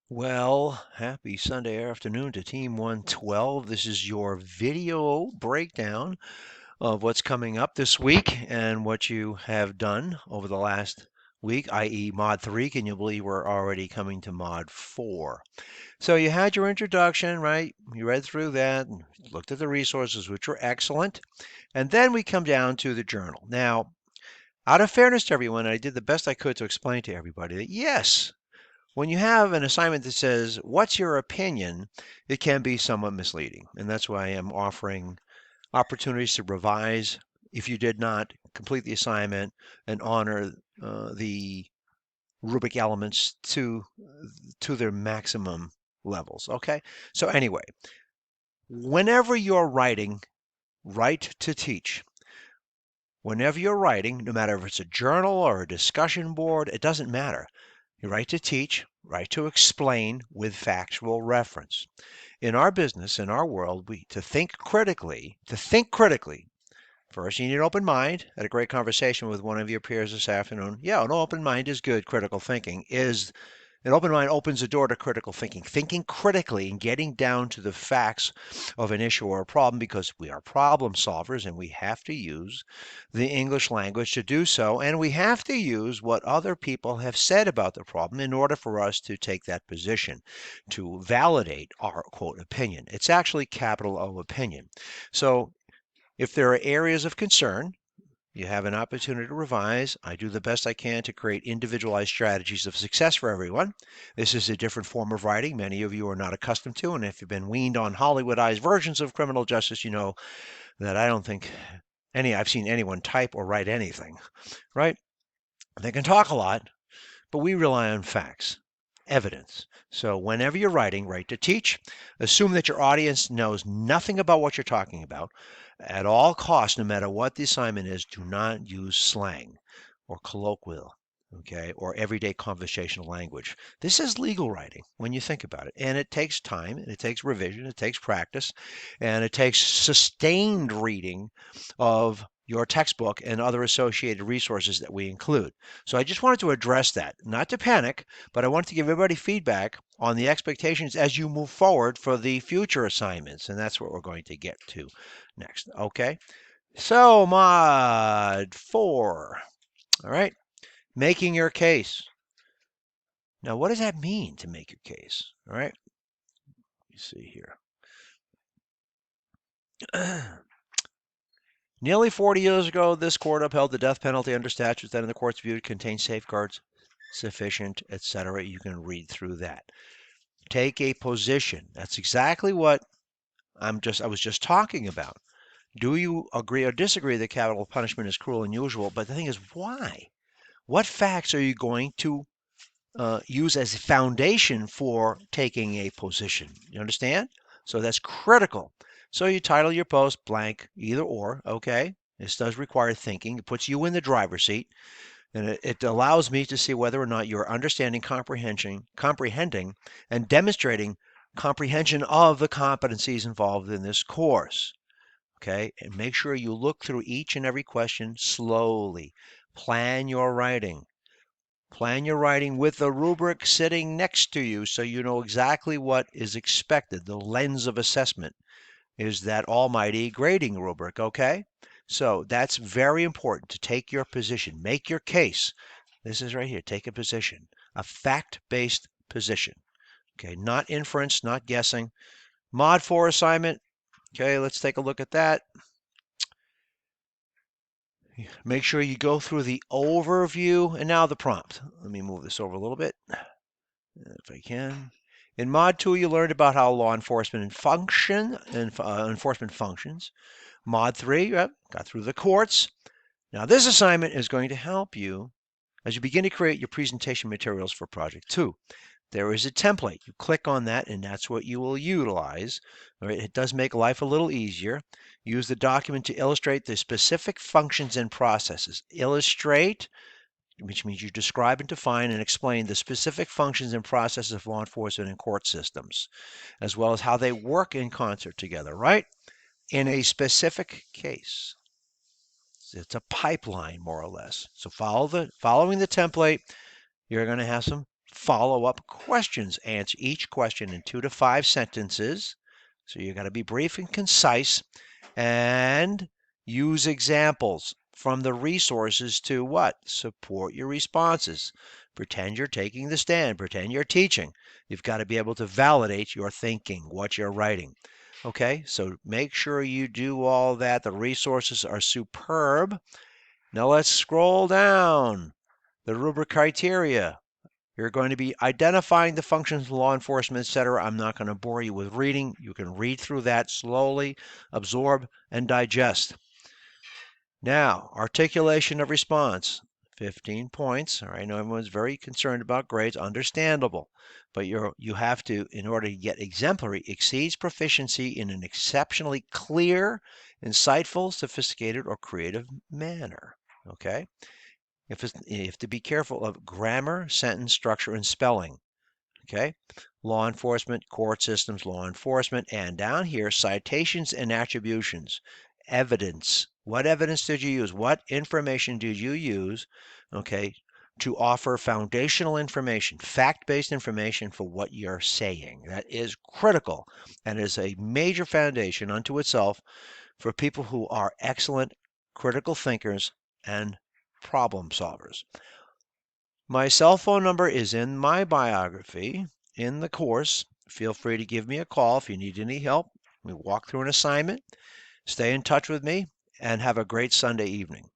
Well, happy Sunday afternoon to Team 112. This is your video breakdown of what's coming up this week and what you have done over the last week, i.e., Mod 3. Can you believe we're already coming to Mod 4? So you had your introduction, right? You read through that, and looked at the resources, which were excellent. And then we come down to the journal. Now, out of fairness to everyone, I did the best I could to explain to everybody that yes, when you have an assignment that says, what's your opinion, it can be somewhat misleading. And that's why I'm offering opportunities to revise if you did not complete the assignment and honor the rubric elements to their maximum levels. Okay. So anyway, whenever you're writing, write to teach. Whenever you're writing, no matter if it's a journal or a discussion board, it doesn't matter. You write to teach, write to explain with factual reference. In our business, in our world, to think critically, first you need an open mind. I had a great conversation with one of your peers this afternoon. Yeah, an open mind is good. Critical thinking is an open mind opens the door to critical thinking critically and getting down to the facts of an issue or a problem because we are problem solvers and we have to use the English language to do so. And we have to use what other people have said about the problem in order for us to take that position, to validate our quote opinion. It's actually capital O opinion. So if there are areas of concern, you have an opportunity to revise. I do the best I can to create individualized strategies of success for everyone. This is a different form of writing many of you are not accustomed to, and if you've been weaned on Hollywoodized versions of criminal justice, you know that I don't think I've seen anyone type or write anything, right? They can talk a lot, but we rely on facts, evidence. So whenever you're writing, write to teach. Assume that your audience knows nothing about what you're talking about. At all costs, no matter what the assignment is, do not use slang or colloquial, okay, or everyday conversational language. This is legal writing when you think about it. And it takes time, and it takes revision, it takes practice, and it takes sustained reading of your textbook and other associated resources that we include. So I just wanted to address that, not to panic, but I wanted to give everybody feedback on the expectations as you move forward for the future assignments. And that's what we're going to get to next. Okay. So mod 4. All right. Making your case. Now, what does that mean to make your case? All right. You see here. Nearly 40 years ago, this court upheld the death penalty under statutes that in the court's view contain safeguards sufficient, etc. You can read through that. Take a position. That's exactly what I was just talking about. Do you agree or disagree that capital punishment is cruel and unusual? But the thing is, why? What facts are you going to use as a foundation for taking a position? You understand? So that's critical. So you title your post blank, either or, okay? This does require thinking. It puts you in the driver's seat, and it allows me to see whether or not you're understanding, comprehending, and demonstrating comprehension of the competencies involved in this course. Okay, and make sure you look through each and every question slowly. Plan your writing. Plan your writing with the rubric sitting next to you so you know exactly what is expected. The lens of assessment is that almighty grading rubric, okay? So that's very important to take your position, make your case. This is right here, take a position, a fact-based position, okay? Not inference, not guessing. Mod 4 assignment, okay, let's take a look at that. Make sure you go through the overview and now the prompt. Let me move this over a little bit if I can. In Mod 2, you learned about how law enforcement enforcement functions. Mod 3, yep, got through the courts. Now this assignment is going to help you as you begin to create your presentation materials for Project 2. There is a template. You click on that and that's what you will utilize. All right, it does make life a little easier. Use the document to illustrate the specific functions and processes. Illustrate, which means you describe and define and explain the specific functions and processes of law enforcement and court systems, as well as how they work in concert together, right? In a specific case. It's a pipeline, more or less. So following the template, you're going to have some follow-up questions. Answer each question in 2 to 5 sentences. So you got to be brief and concise, and use examples from the resources to what? Support your responses. Pretend you're taking the stand. Pretend you're teaching. You've got to be able to validate your thinking, what you're writing. Okay, so make sure you do all that. The resources are superb. Now let's scroll down. The rubric criteria. You're going to be identifying the functions of law enforcement, etc. I'm not going to bore you with reading. You can read through that slowly, absorb, and digest. Now, articulation of response. 15 points. All right, I know everyone's very concerned about grades, understandable, but you have to, in order to get exemplary, exceeds proficiency in an exceptionally clear, insightful, sophisticated, or creative manner. Okay? You have to be careful of grammar, sentence structure, and spelling. Okay? Law enforcement, court systems, law enforcement, and down here, citations and attributions. Evidence. What evidence did you use? What information did you use, okay, to offer foundational information, fact-based information for what you're saying? That is critical and is a major foundation unto itself for people who are excellent critical thinkers and problem solvers. My cell phone number is in my biography in the course. Feel free to give me a call if you need any help. We walk through an assignment. Stay in touch with me and have a great Sunday evening.